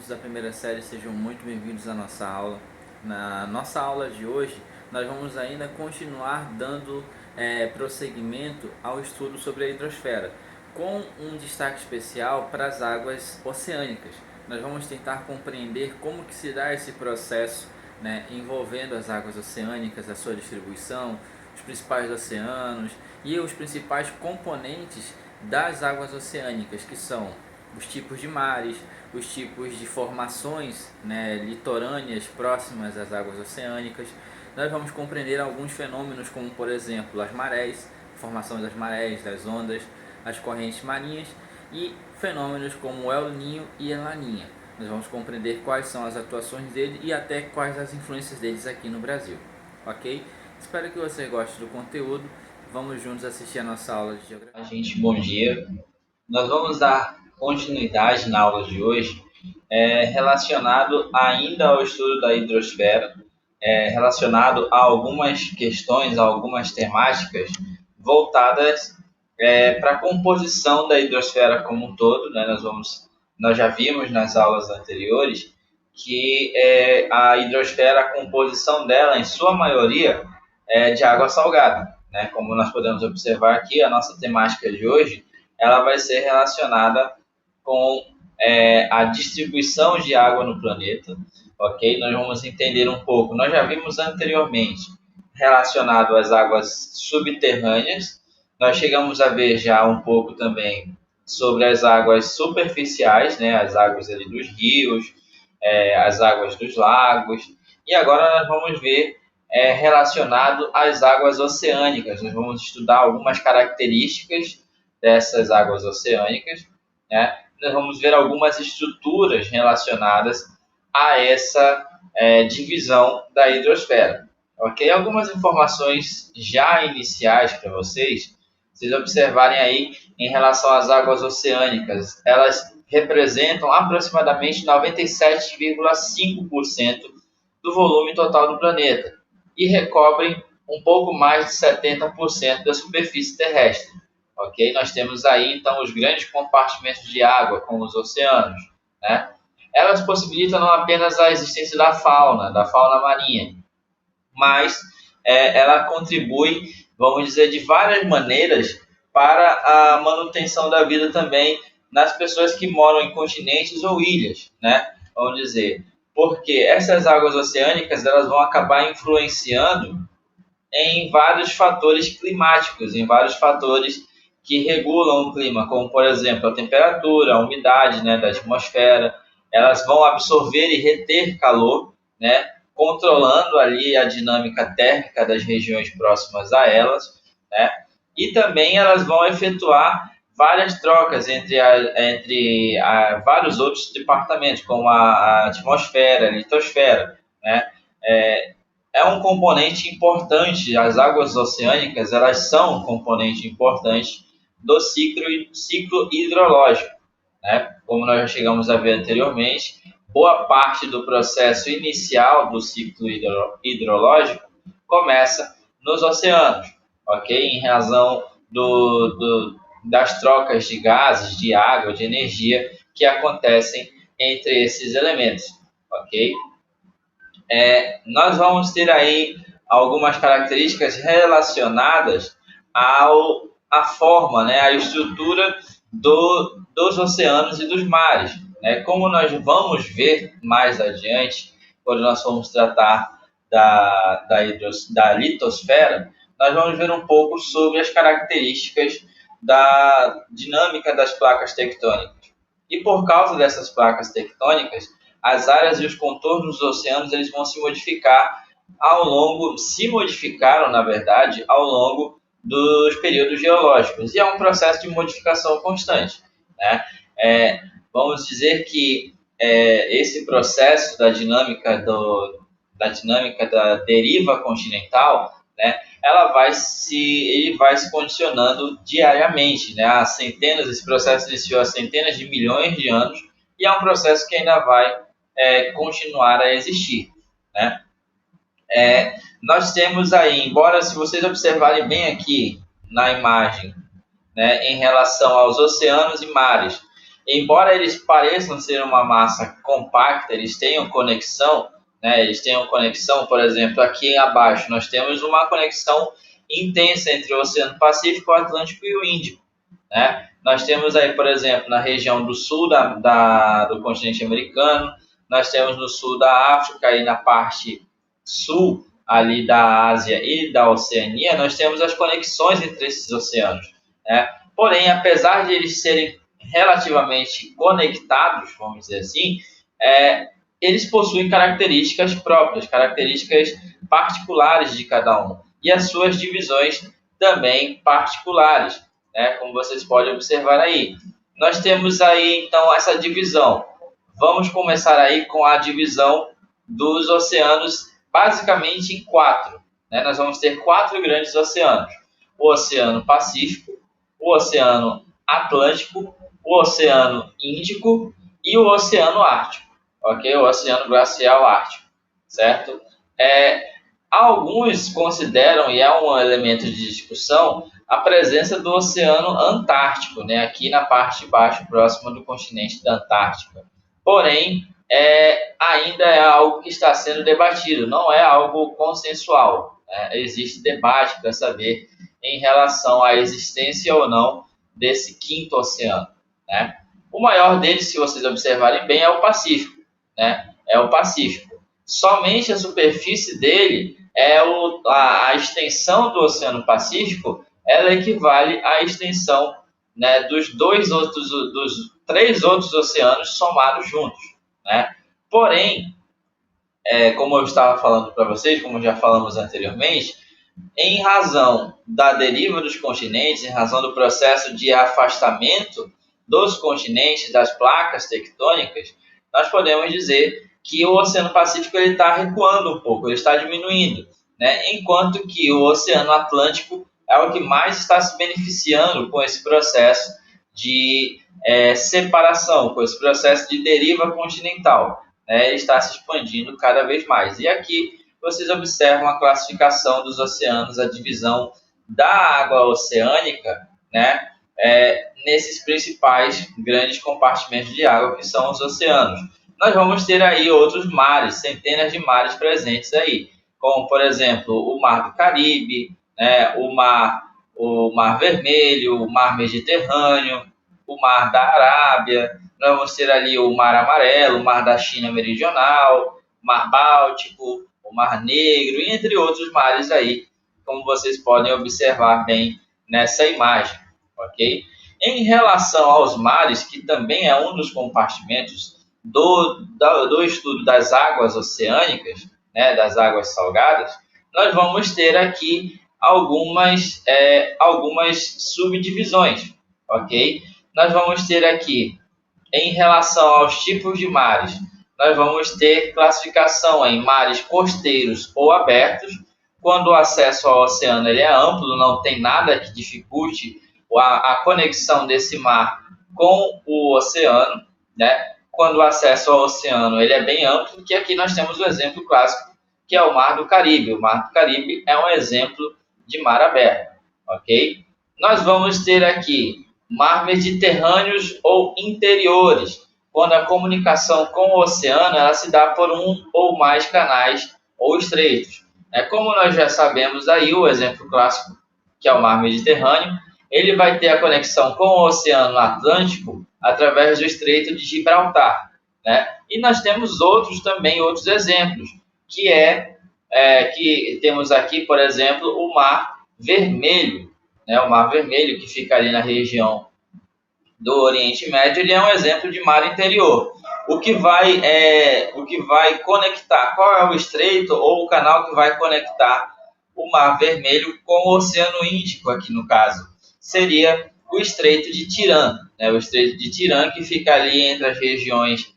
da primeira série, sejam muito bem-vindos à nossa aula. Na nossa aula de hoje, nós vamos ainda continuar dando prosseguimento ao estudo sobre a hidrosfera, com um destaque especial para as águas oceânicas. Nós vamos tentar compreender como que se dá esse processo, envolvendo as águas oceânicas, a sua distribuição, os principais oceanos e os principais componentes das águas oceânicas, que são os tipos de mares, os tipos de formações litorâneas próximas às águas oceânicas. Nós vamos compreender alguns fenômenos como, por exemplo, as marés, formação das marés, das ondas, as correntes marinhas e fenômenos como o El Niño e a Laninha. Nós vamos compreender quais são as atuações dele e até quais as influências deles aqui no Brasil, ok? Espero que vocês gostem do conteúdo. Vamos juntos assistir a nossa aula de geografia. Gente, bom dia. Nós vamos dar continuidade na aula de hoje, relacionado ainda ao estudo da hidrosfera, relacionado a algumas questões, a algumas temáticas voltadas para a composição da hidrosfera como um todo, né? Nós já vimos nas aulas anteriores que a hidrosfera, a composição dela, em sua maioria, é de água salgada, né? Como nós podemos observar aqui, a nossa temática de hoje ela vai ser relacionada com a distribuição de água no planeta, ok? Nós vamos entender um pouco, nós já vimos anteriormente, relacionado às águas subterrâneas, nós chegamos a ver já um pouco também sobre as águas superficiais, né? As águas ali dos rios, as águas dos lagos, e agora nós vamos ver relacionado às águas oceânicas. Nós vamos estudar algumas características dessas águas oceânicas, né? Nós vamos ver algumas estruturas relacionadas a essa divisão da hidrosfera. Ok? Algumas informações já iniciais para vocês observarem aí em relação às águas oceânicas. Elas representam aproximadamente 97,5% do volume total do planeta e recobrem um pouco mais de 70% da superfície terrestre. Ok? Nós temos aí, então, os grandes compartimentos de água, como os oceanos, né? Elas possibilitam não apenas a existência da fauna marinha, mas ela contribui, vamos dizer, de várias maneiras para a manutenção da vida também nas pessoas que moram em continentes ou ilhas, né? Vamos dizer, porque essas águas oceânicas elas vão acabar influenciando em vários fatores climáticos, em vários fatores que regulam o clima, como, por exemplo, a temperatura, a umidade, né, da atmosfera. Elas vão absorver e reter calor, né, controlando ali a dinâmica térmica das regiões próximas a elas, né, e também elas vão efetuar várias trocas entre vários outros departamentos, como a atmosfera, a litosfera, né. É um componente importante, as águas oceânicas elas são um componente importante do ciclo hidrológico, né? Como nós já chegamos a ver anteriormente, boa parte do processo inicial do ciclo hidrológico começa nos oceanos, ok? Em razão das trocas de gases, de água, de energia que acontecem entre esses elementos, ok? Nós vamos ter aí algumas características relacionadas à forma, né, à estrutura dos oceanos e dos mares, né? Como nós vamos ver mais adiante, quando nós formos tratar da litosfera, nós vamos ver um pouco sobre as características da dinâmica das placas tectônicas. E por causa dessas placas tectônicas, as áreas e os contornos dos oceanos eles vão se modificaram, na verdade, ao longo dos períodos geológicos. E é um processo de modificação constante, né? Vamos dizer que esse processo da dinâmica da deriva continental, né, ele vai se condicionando diariamente, né? Esse processo iniciou há centenas de milhões de anos e é um processo que ainda vai continuar a existir, né? Nós temos aí, embora se vocês observarem bem aqui na imagem, né, em relação aos oceanos e mares, embora eles pareçam ser uma massa compacta, eles tenham conexão, né? Eles tenham conexão, por exemplo, aqui abaixo nós temos uma conexão intensa entre o Oceano Pacífico, o Atlântico e o Índico, né? Nós temos aí, por exemplo, na região do sul do continente americano, nós temos no sul da África e na parte sul ali da Ásia e da Oceania, nós temos as conexões entre esses oceanos, né? Porém, apesar de eles serem relativamente conectados, vamos dizer assim, eles possuem características próprias, características particulares de cada um, e as suas divisões também particulares, né? Como vocês podem observar aí. Nós temos aí, então, essa divisão. Vamos começar aí com a divisão dos oceanos, basicamente em 4. Né? Nós vamos ter 4 grandes oceanos. O Oceano Pacífico, o Oceano Atlântico, o Oceano Índico e o Oceano Ártico. Ok? O Oceano Glacial Ártico. Certo? Alguns consideram, e é um elemento de discussão, a presença do Oceano Antártico, né? Aqui na parte de baixo, próximo do continente da Antártica. Porém, ainda é algo que está sendo debatido, não é algo consensual. Existe debate para saber em relação à existência ou não desse quinto oceano, né? O maior deles, se vocês observarem bem, é o Pacífico, né? É o Pacífico. Somente a superfície dele, a extensão do Oceano Pacífico, ela equivale à extensão, né, dos 3 outros oceanos somados juntos, né? Porém, como eu estava falando para vocês, como já falamos anteriormente, em razão da deriva dos continentes, em razão do processo de afastamento dos continentes, das placas tectônicas, nós podemos dizer que o Oceano Pacífico está recuando um pouco, ele está diminuindo, né? Enquanto que o Oceano Atlântico é o que mais está se beneficiando com esse processo de separação, com esse processo de deriva continental, né? Ele está se expandindo cada vez mais. E aqui vocês observam a classificação dos oceanos, a divisão da água oceânica, né? Nesses principais grandes compartimentos de água que são os oceanos. Nós vamos ter aí outros mares, centenas de mares presentes aí, como, por exemplo, o Mar do Caribe, né? o Mar Vermelho, o Mar Mediterrâneo, o Mar da Arábia. Nós vamos ter ali o Mar Amarelo, o Mar da China Meridional, o Mar Báltico, o Mar Negro, e entre outros mares aí, como vocês podem observar bem nessa imagem, ok? Em relação aos mares, que também é um dos compartimentos do estudo das águas oceânicas, né, das águas salgadas, nós vamos ter aqui algumas subdivisões, ok? Nós vamos ter aqui, em relação aos tipos de mares, nós vamos ter classificação em mares costeiros ou abertos, quando o acesso ao oceano ele é amplo, não tem nada que dificulte a conexão desse mar com o oceano, né? Quando o acesso ao oceano ele é bem amplo, que aqui nós temos o exemplo clássico, que é o Mar do Caribe. O Mar do Caribe é um exemplo de mar aberto, ok? Nós vamos ter aqui mar Mediterrâneos ou interiores, quando a comunicação com o oceano ela se dá por um ou mais canais ou estreitos. Como nós já sabemos aí, o exemplo clássico, que é o mar Mediterrâneo, ele vai ter a conexão com o Oceano Atlântico através do Estreito de Gibraltar, né? E nós temos outros exemplos, que temos aqui, por exemplo, o Mar Vermelho, né? O Mar Vermelho, que fica ali na região do Oriente Médio, ele é um exemplo de mar interior. O que vai conectar, qual é o estreito ou o canal que vai conectar o Mar Vermelho com o Oceano Índico, aqui no caso? Seria o Estreito de Tirã, né? O Estreito de Tirã, que fica ali entre as regiões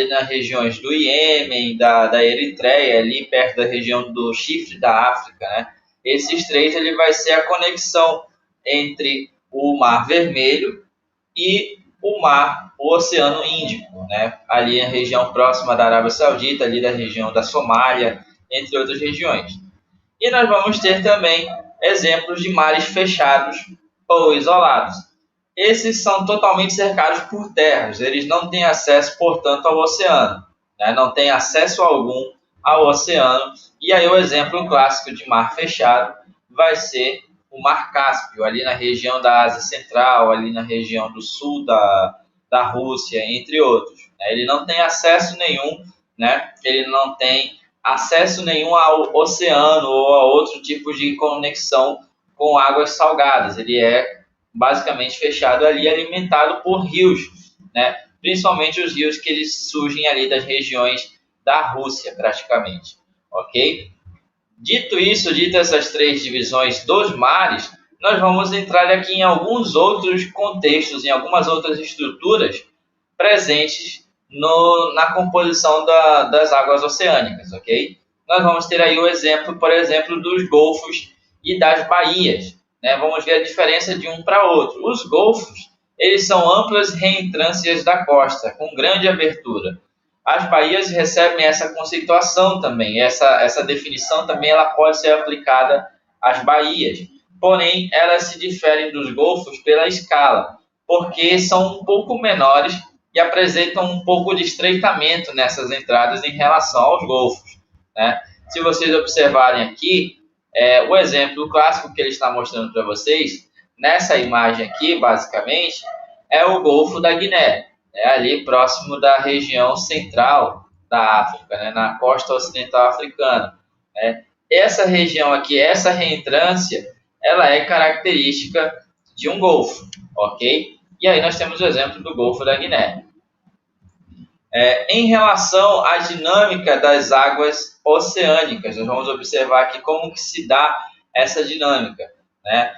nas regiões do Iêmen, da Eritreia, ali perto da região do Chifre da África, né? Esse estreito ele vai ser a conexão entre o Mar Vermelho e o Oceano Índico, né? Ali na região próxima da Arábia Saudita, ali da região da Somália, entre outras regiões. E nós vamos ter também exemplos de mares fechados ou isolados. esses são totalmente cercados por terras, eles não têm acesso, portanto, ao oceano, né? Não têm acesso algum ao oceano. E aí o exemplo clássico de mar fechado vai ser o Mar Cáspio, ali na região da Ásia Central, ali na região do sul da Rússia, entre outros. Ele não tem acesso nenhum, né? Ele não tem acesso nenhum ao oceano ou a outro tipo de conexão com águas salgadas. Ele é basicamente fechado ali, alimentado por rios, né? Principalmente os rios que eles surgem ali das regiões da Rússia, praticamente, ok? Dito isso, dito essas três divisões dos mares, nós vamos entrar aqui em alguns outros contextos, em algumas outras estruturas presentes na composição das águas oceânicas, ok? Nós vamos ter aí o exemplo, por exemplo, dos golfos e das baías, né? Vamos ver a diferença de um para outro. Os golfos, eles são amplas reentrâncias da costa, com grande abertura. As baías recebem essa conceituação também, essa definição também ela pode ser aplicada às baías. Porém, elas se diferem dos golfos pela escala, porque são um pouco menores e apresentam um pouco de estreitamento nessas entradas em relação aos golfos, né? Se vocês observarem aqui, o exemplo clássico que ele está mostrando para vocês, nessa imagem aqui, basicamente, é o Golfo da Guiné, ali próximo da região central da África, né, na costa ocidental africana. Né? Essa região aqui, essa reentrância, ela é característica de um golfo, ok? E aí nós temos o exemplo do Golfo da Guiné. Em relação à dinâmica das águas oceânicas, nós vamos observar aqui como que se dá essa dinâmica, né?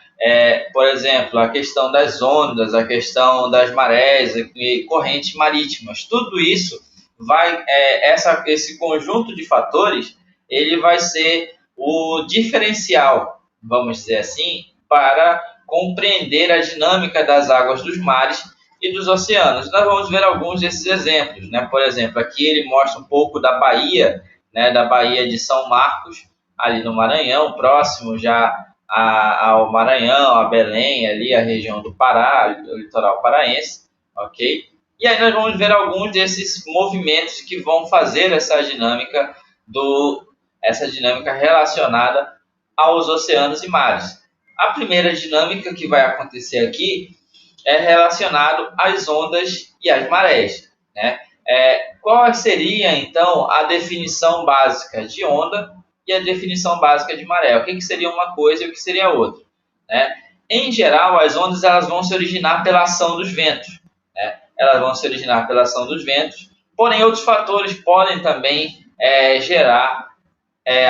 Por exemplo, a questão das ondas, a questão das marés e correntes marítimas, tudo isso esse conjunto de fatores, ele vai ser o diferencial, vamos dizer assim, para compreender a dinâmica das águas dos mares e dos oceanos. Nós vamos ver alguns desses exemplos, né? Por exemplo, aqui ele mostra um pouco da Baía, né? Da Baía de São Marcos, ali no Maranhão, próximo já ao Maranhão, a Belém, ali a região do Pará, o litoral paraense, ok? E aí nós vamos ver alguns desses movimentos que vão fazer essa dinâmica relacionada aos oceanos e mares. A primeira dinâmica que vai acontecer aqui é relacionado às ondas e às marés, né? Qual seria, então, a definição básica de onda e a definição básica de maré? O que seria uma coisa e o que seria outra? Né? Em geral, as ondas elas vão se originar pela ação dos ventos. Né? Elas vão se originar pela ação dos ventos, porém outros fatores podem também gerar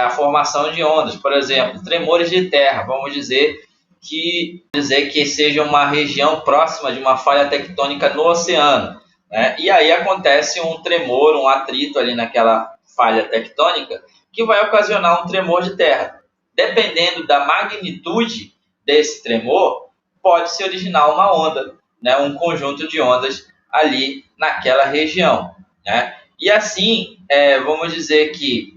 a formação de ondas. Por exemplo, tremores de terra, vamos dizer que seja uma região próxima de uma falha tectônica no oceano, né? E aí acontece um tremor, um atrito ali naquela falha tectônica que vai ocasionar um tremor de terra. Dependendo da magnitude desse tremor, pode se originar uma onda, né? Um conjunto de ondas ali naquela região, né? E assim, vamos dizer que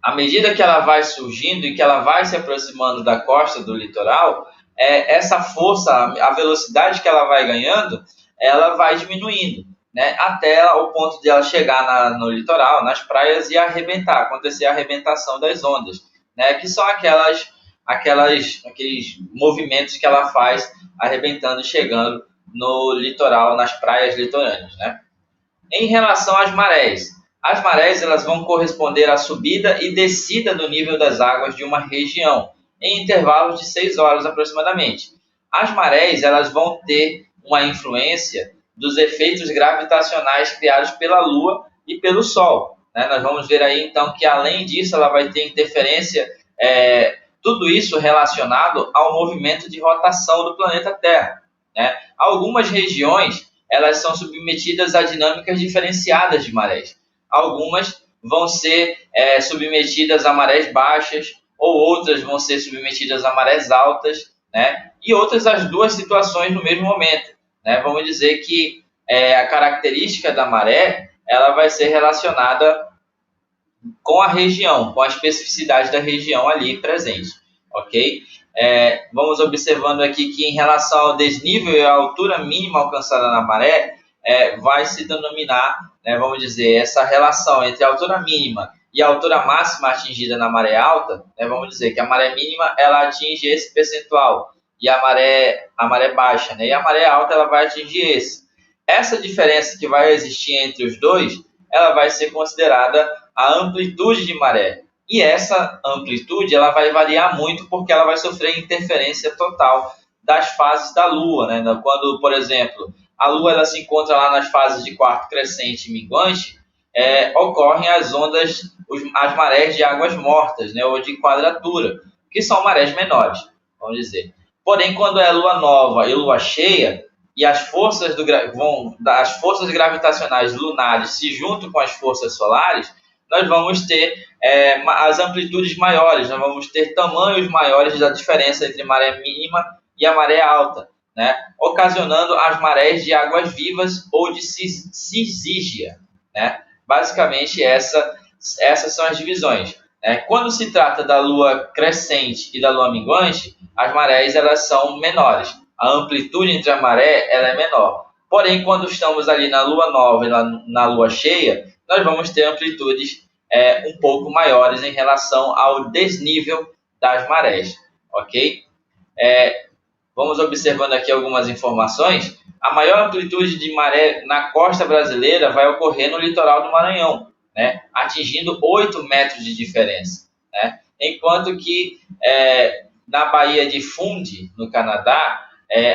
à medida que ela vai surgindo e que ela vai se aproximando da costa do litoral, essa força, a velocidade que ela vai ganhando, ela vai diminuindo, né? Até o ponto de ela chegar no litoral, nas praias e arrebentar, acontecer a arrebentação das ondas, né? Que são aqueles movimentos que ela faz arrebentando, chegando no litoral, nas praias litorâneas, né? Em relação às marés elas vão corresponder à subida e descida do nível das águas de uma região, em intervalos de 6 horas aproximadamente. As marés elas vão ter uma influência dos efeitos gravitacionais criados pela Lua e pelo Sol. Né? Nós vamos ver aí, então, que além disso, ela vai ter interferência, tudo isso relacionado ao movimento de rotação do planeta Terra. Né? Algumas regiões elas são submetidas a dinâmicas diferenciadas de marés. Algumas vão ser submetidas a marés baixas, ou outras vão ser submetidas a marés altas, né? E outras as duas situações no mesmo momento. Né? Vamos dizer que a característica da maré ela vai ser relacionada com a região, com a especificidade da região ali presente, ok? vamos observando aqui que em relação ao desnível e à altura mínima alcançada na maré, vai se denominar, vamos dizer, essa relação entre a altura mínima e a altura máxima atingida na maré alta, vamos dizer que a maré mínima ela atinge esse percentual e a maré baixa, e a maré alta ela vai atingir esse. Essa diferença que vai existir entre os dois, ela vai ser considerada a amplitude de maré. E essa amplitude ela vai variar muito porque ela vai sofrer interferência total das fases da Lua. Quando, por exemplo, a Lua ela se encontra lá nas fases de quarto crescente e minguante, ocorrem as ondas, as marés de águas mortas, ou de quadratura, que são marés menores, vamos dizer. Porém, quando é lua nova e lua cheia, e as forças, as forças gravitacionais lunares se juntam com as forças solares, nós vamos ter as amplitudes maiores, nós vamos ter tamanhos maiores da diferença entre maré mínima e a maré alta, ocasionando as marés de águas vivas ou de cisígia. Basicamente, essas são as divisões. Quando se trata da lua crescente e da lua minguante, as marés elas são menores. A amplitude entre a maré ela é menor. Porém, quando estamos ali na lua nova e na lua cheia, nós vamos ter amplitudes um pouco maiores em relação ao desnível das marés. Ok? Vamos observando aqui algumas informações. A maior amplitude de maré na costa brasileira vai ocorrer no litoral do Maranhão, atingindo 8 metros de diferença. Enquanto que na Baía de Fundy, no Canadá,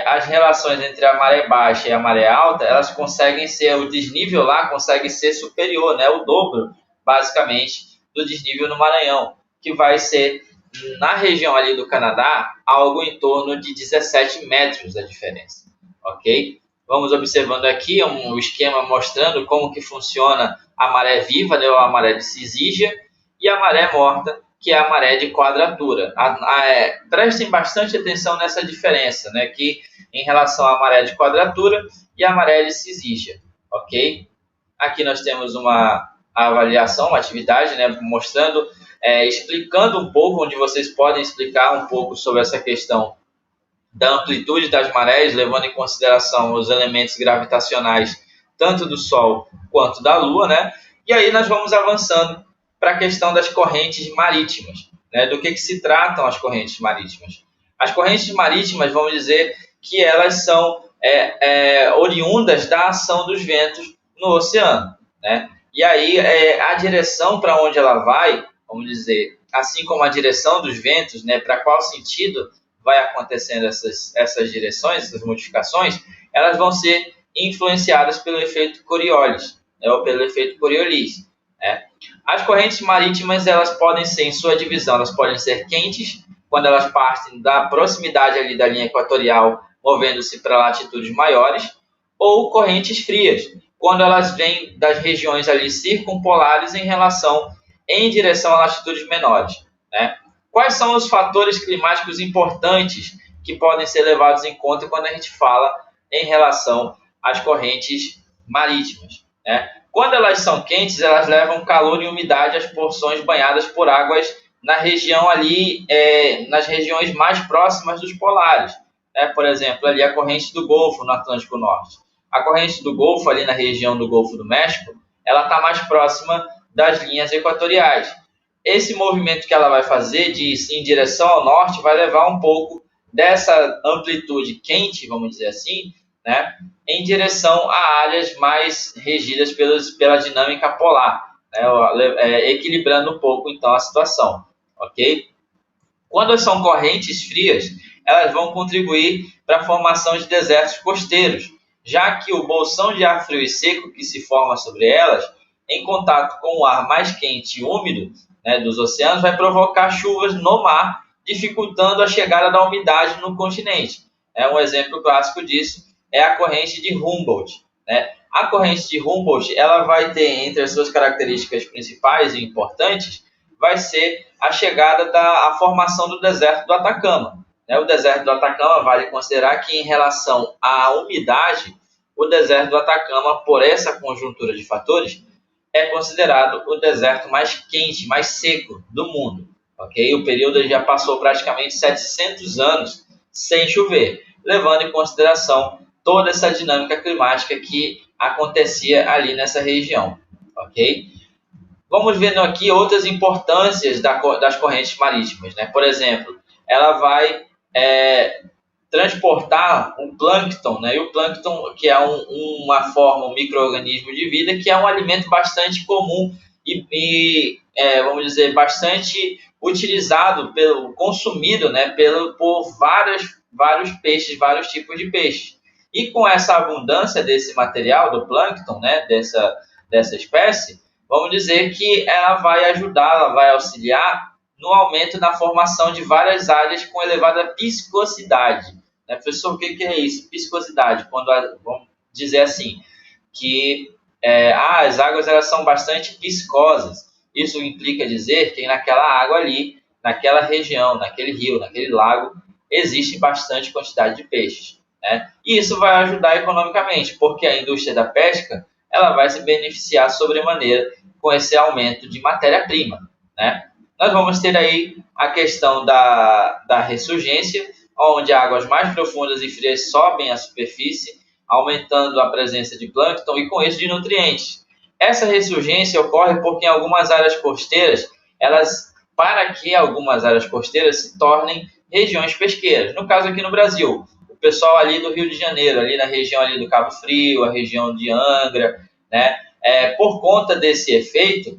as relações entre a maré baixa e a maré alta, elas conseguem ser, o desnível lá consegue ser superior, o dobro, basicamente, do desnível no Maranhão, que vai ser, na região ali do Canadá, algo em torno de 17 metros a diferença, ok? Vamos observando aqui um esquema mostrando como que funciona a maré viva, ou a maré de cisígia, e a maré morta, que é a maré de quadratura. Prestem bastante atenção nessa diferença, que em relação à maré de quadratura e a maré de cisígia, ok? Aqui nós temos uma avaliação, uma atividade, mostrando, explicando um pouco, onde vocês podem explicar um pouco sobre essa questão da amplitude das marés, levando em consideração os elementos gravitacionais, tanto do Sol quanto da Lua, E aí nós vamos avançando para a questão das correntes marítimas. Do que se tratam as correntes marítimas? As correntes marítimas, vamos dizer que elas são oriundas da ação dos ventos no oceano. E aí a direção para onde ela vai, vamos dizer, assim como a direção dos ventos, para qual sentido vai acontecendo essas direções, essas modificações, elas vão ser influenciadas pelo efeito Coriolis, ou pelo efeito Coriolis. As correntes marítimas, elas podem ser, em sua divisão, elas podem ser quentes, quando elas partem da proximidade ali da linha equatorial, movendo-se para latitudes maiores, ou correntes frias, quando elas vêm das regiões ali circumpolares em direção a latitudes menores. Quais são os fatores climáticos importantes que podem ser levados em conta quando a gente fala em relação às correntes marítimas? Quando elas são quentes, elas levam calor e umidade às porções banhadas por águas na região ali, nas regiões mais próximas dos polares. Por exemplo, ali a corrente do Golfo, no Atlântico Norte. A corrente do Golfo, ali na região do Golfo do México, ela está mais próxima das linhas equatoriais. Esse movimento que ela vai fazer em direção ao norte vai levar um pouco dessa amplitude quente, vamos dizer assim, em direção a áreas mais regidas pela dinâmica polar, equilibrando um pouco, então, a situação, ok? Quando são correntes frias, elas vão contribuir para a formação de desertos costeiros, já que o bolsão de ar frio e seco que se forma sobre elas, em contato com o ar mais quente e úmido dos oceanos, vai provocar chuvas no mar, dificultando a chegada da umidade no continente. Um exemplo clássico disso é a corrente de Humboldt. A corrente de Humboldt, ela vai ter, entre as suas características principais e importantes, vai ser a chegada a formação do deserto do Atacama. O deserto do Atacama, vale considerar que, em relação à umidade, o deserto do Atacama, por essa conjuntura de fatores, é considerado o deserto mais quente, mais seco do mundo. ok? O período já passou praticamente 700 anos sem chover, levando em consideração toda essa dinâmica climática que acontecia ali nessa região, ok? Vamos vendo aqui outras importâncias das correntes marítimas, né? Por exemplo, ela vai transportar um plâncton, né? E o plâncton, que é uma forma, um micro-organismo de vida, que é um alimento bastante comum vamos dizer, bastante utilizado, consumido, né? Por vários peixes, vários tipos de peixes. E com essa abundância desse material, do plâncton, né? Dessa espécie, vamos dizer que ela vai ajudar, ela vai auxiliar no aumento na formação de várias áreas com elevada viscosidade. Né, professor, o que é isso? Viscosidade, vamos dizer assim, que as águas elas são bastante viscosas. Isso implica dizer que naquela água ali, naquela região, naquele rio, naquele lago, existe bastante quantidade de peixes. Né? E isso vai ajudar economicamente, porque a indústria da pesca ela vai se beneficiar sobremaneira com esse aumento de matéria-prima. Né? Nós vamos ter aí a questão da ressurgência, onde águas mais profundas e frias sobem à superfície, aumentando a presença de plâncton e com isso de nutrientes. Essa ressurgência ocorre porque em algumas áreas costeiras, para que algumas áreas costeiras se tornem regiões pesqueiras. No caso aqui no Brasil, o pessoal ali do Rio de Janeiro, ali na região ali do Cabo Frio, a região de Angra, né? Por conta desse efeito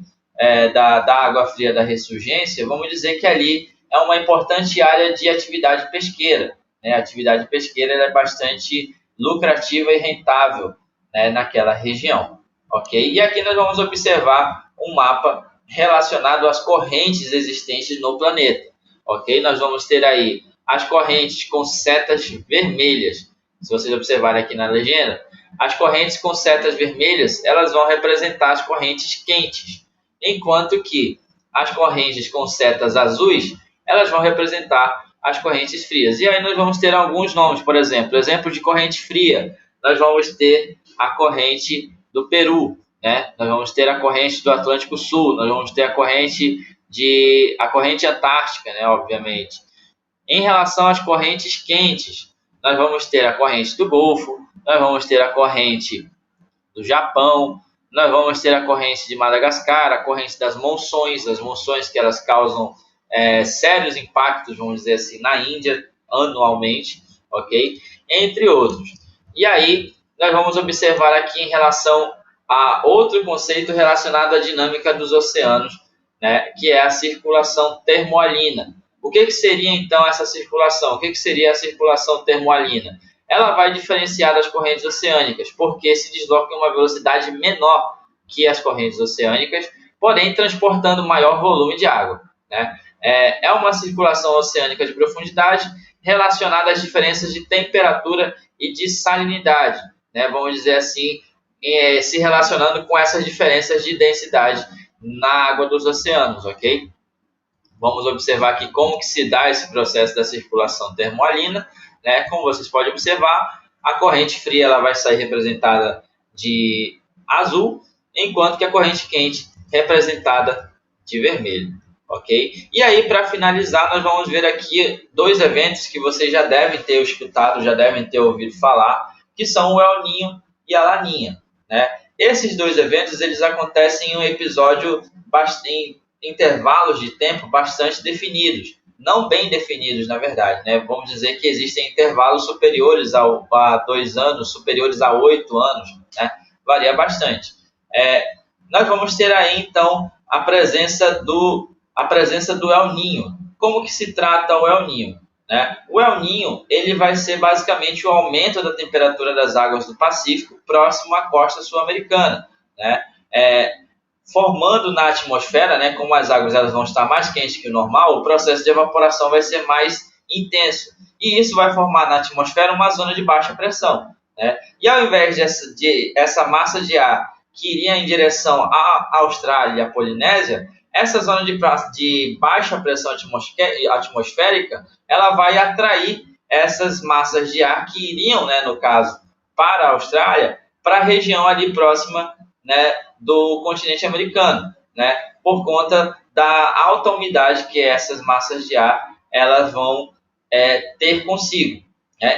da água fria da ressurgência, vamos dizer que ali é uma importante área de atividade pesqueira. Né? A atividade pesqueira é bastante lucrativa e rentável, né, naquela região. Ok? E aqui nós vamos observar um mapa relacionado às correntes existentes no planeta. Ok? Nós vamos ter aí as correntes com setas vermelhas. Se vocês observarem aqui na legenda, as correntes com setas vermelhas elas vão representar as correntes quentes, enquanto que as correntes com setas azuis elas vão representar as correntes frias. E aí nós vamos ter alguns nomes, por exemplo de corrente fria, nós vamos ter a corrente do Peru, né? Nós vamos ter a corrente do Atlântico Sul, nós vamos ter a corrente antártica, né? Obviamente. Em relação às correntes quentes, nós vamos ter a corrente do Golfo, nós vamos ter a corrente do Japão, nós vamos ter a corrente de Madagascar, a corrente das monções, as monções que elas causam sérios impactos, vamos dizer assim, na Índia anualmente, ok? Entre outros. E aí, nós vamos observar aqui em relação a outro conceito relacionado à dinâmica dos oceanos, né, que é a circulação termoalina. O que seria, então, essa circulação? O que seria a circulação termoalina? Ela vai diferenciar das correntes oceânicas, porque se desloca em uma velocidade menor que as correntes oceânicas, porém transportando maior volume de água. Né? É uma circulação oceânica de profundidade relacionada às diferenças de temperatura e de salinidade, né? Vamos dizer assim, se relacionando com essas diferenças de densidade na água dos oceanos, ok? Vamos observar aqui como que se dá esse processo da circulação termoalina, né? Como vocês podem observar, a corrente fria ela vai sair representada de azul, enquanto que a corrente quente representada de vermelho. Ok? E aí, para finalizar, nós vamos ver aqui dois eventos que vocês já devem ter escutado, já devem ter ouvido falar, que são o El Niño e a Laninha. Né? Esses dois eventos eles acontecem em um episódio em intervalos de tempo bastante definidos, não bem definidos, na verdade. Né? Vamos dizer que existem intervalos superiores a 2 anos, superiores a 8 anos, né? Varia bastante. Nós vamos ter aí, então, a presença do El Niño. Como que se trata o El Niño? Né? O El Niño ele vai ser basicamente o aumento da temperatura das águas do Pacífico próximo à costa sul-americana. Né? Formando na atmosfera, né, como as águas elas vão estar mais quentes que o normal, o processo de evaporação vai ser mais intenso. E isso vai formar na atmosfera uma zona de baixa pressão. Né? E ao invés essa massa de ar que iria em direção à Austrália e à Polinésia, essa zona de baixa pressão atmosférica, ela vai atrair essas massas de ar que iriam, né, no caso, para a Austrália, para a região ali próxima, né, do continente americano, né, por conta da alta umidade que essas massas de ar elas vão ter consigo.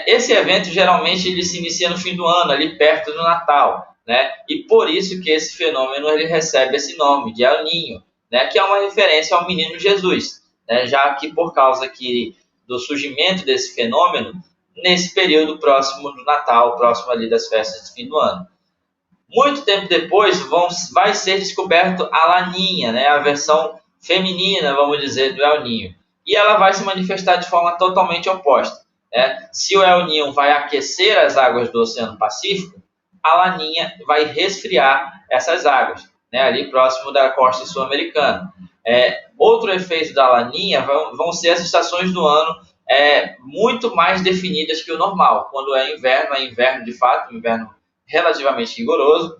Esse evento geralmente ele se inicia no fim do ano, ali perto do Natal, né? E por isso que esse fenômeno ele recebe esse nome de El Niño, né? Que é uma referência ao menino Jesus, né? Já que por causa do surgimento desse fenômeno nesse período próximo do Natal, próximo ali das festas de fim do ano. Muito tempo depois vai ser descoberto a Laninha, né? A versão feminina, vamos dizer, do El Niño. E ela vai se manifestar de forma totalmente oposta. Se o El Niño vai aquecer as águas do Oceano Pacífico, a Laninha vai resfriar essas águas, né, ali próximo da costa sul-americana. Outro efeito da Laninha vão ser as estações do ano muito mais definidas que o normal. Quando é inverno de fato, um inverno relativamente rigoroso.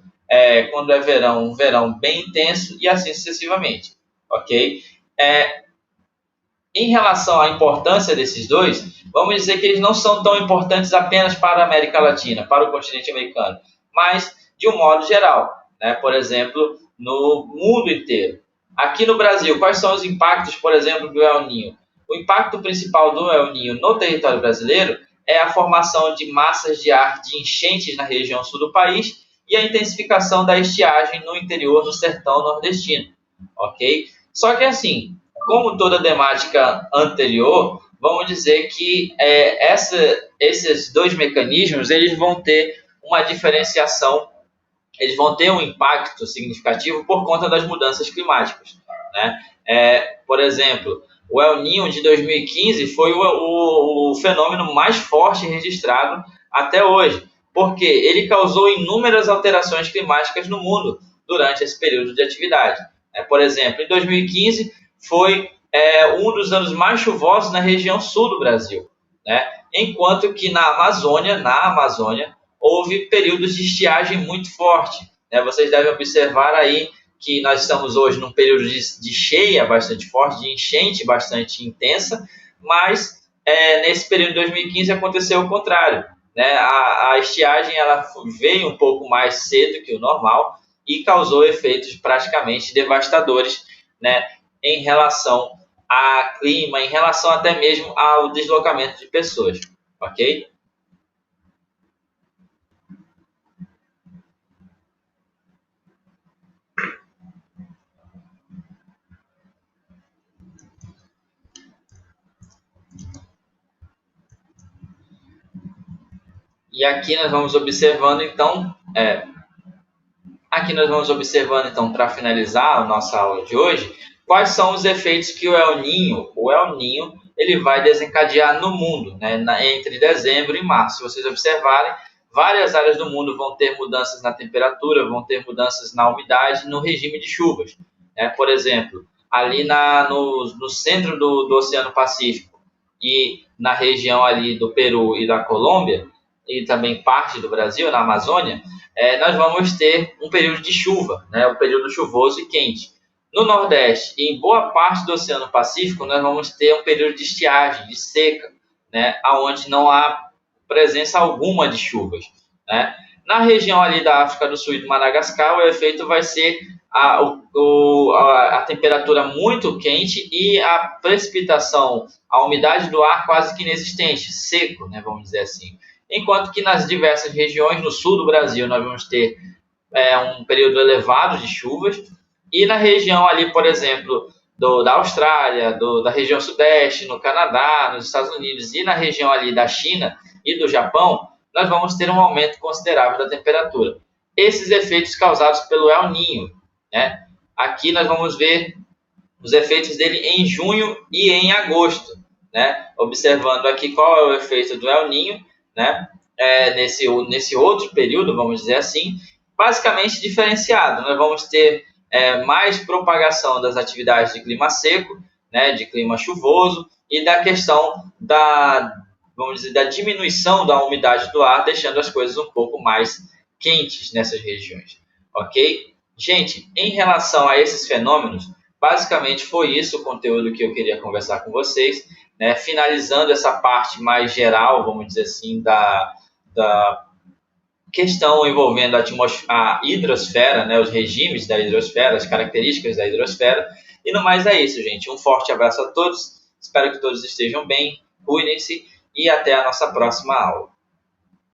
Quando é verão, um verão bem intenso e assim sucessivamente. Ok? Em relação à importância desses dois, vamos dizer que eles não são tão importantes apenas para a América Latina, para o continente americano, mas de um modo geral, né? Por exemplo, no mundo inteiro. Aqui no Brasil, quais são os impactos, por exemplo, do El Niño? O impacto principal do El Niño no território brasileiro é a formação de massas de ar de enchentes na região sul do país e a intensificação da estiagem no interior do sertão nordestino, ok? Só que assim, como toda temática anterior, vamos dizer que esses dois mecanismos eles vão ter uma diferenciação, eles vão ter um impacto significativo por conta das mudanças climáticas, né? Por exemplo, o El Niño de 2015 foi o fenômeno mais forte registrado até hoje, porque ele causou inúmeras alterações climáticas no mundo durante esse período de atividade. Por exemplo, em 2015 foi um dos anos mais chuvosos na região sul do Brasil, né? Enquanto que na Amazônia, houve períodos de estiagem muito forte, né? Vocês devem observar aí que nós estamos hoje num período de cheia bastante forte, de enchente bastante intensa, mas nesse período de 2015 aconteceu o contrário, né? A estiagem ela veio um pouco mais cedo que o normal e causou efeitos praticamente devastadores, né, em relação a clima, em relação até mesmo ao deslocamento de pessoas, ok? E aqui nós vamos observando então, para finalizar a nossa aula de hoje, quais são os efeitos que o El Niño ele vai desencadear no mundo, né, entre dezembro e março. Se vocês observarem, várias áreas do mundo vão ter mudanças na temperatura, vão ter mudanças na umidade, no regime de chuvas. Por exemplo, ali no centro do Oceano Pacífico e na região ali do Peru e da Colômbia, e também parte do Brasil, na Amazônia, nós vamos ter um período de chuva, né, um período chuvoso e quente. No Nordeste e em boa parte do Oceano Pacífico, nós vamos ter um período de estiagem, de seca, né, onde não há presença alguma de chuvas, né. Na região ali da África do Sul e do Madagascar, o efeito vai ser a temperatura muito quente e a precipitação, a umidade do ar quase que inexistente, seco, né, vamos dizer assim. Enquanto que nas diversas regiões no sul do Brasil nós vamos ter um período elevado de chuvas, e na região ali, por exemplo, da Austrália, da região sudeste, no Canadá, nos Estados Unidos e na região ali da China e do Japão, nós vamos ter um aumento considerável da temperatura. Esses efeitos causados pelo El Niño, né? Aqui nós vamos ver os efeitos dele em junho e em agosto, né? Observando aqui qual é o efeito do El Niño, né? Nesse outro período, vamos dizer assim, basicamente diferenciado. Nós vamos ter mais propagação das atividades de clima seco, né, de clima chuvoso, e da questão vamos dizer, da diminuição da umidade do ar, deixando as coisas um pouco mais quentes nessas regiões, ok? Gente, em relação a esses fenômenos, basicamente foi isso o conteúdo que eu queria conversar com vocês, né? Finalizando essa parte mais geral, vamos dizer assim, da questão envolvendo a hidrosfera, né, os regimes da hidrosfera, as características da hidrosfera. E no mais é isso, gente. Um forte abraço a todos. Espero que todos estejam bem, cuidem-se e até a nossa próxima aula.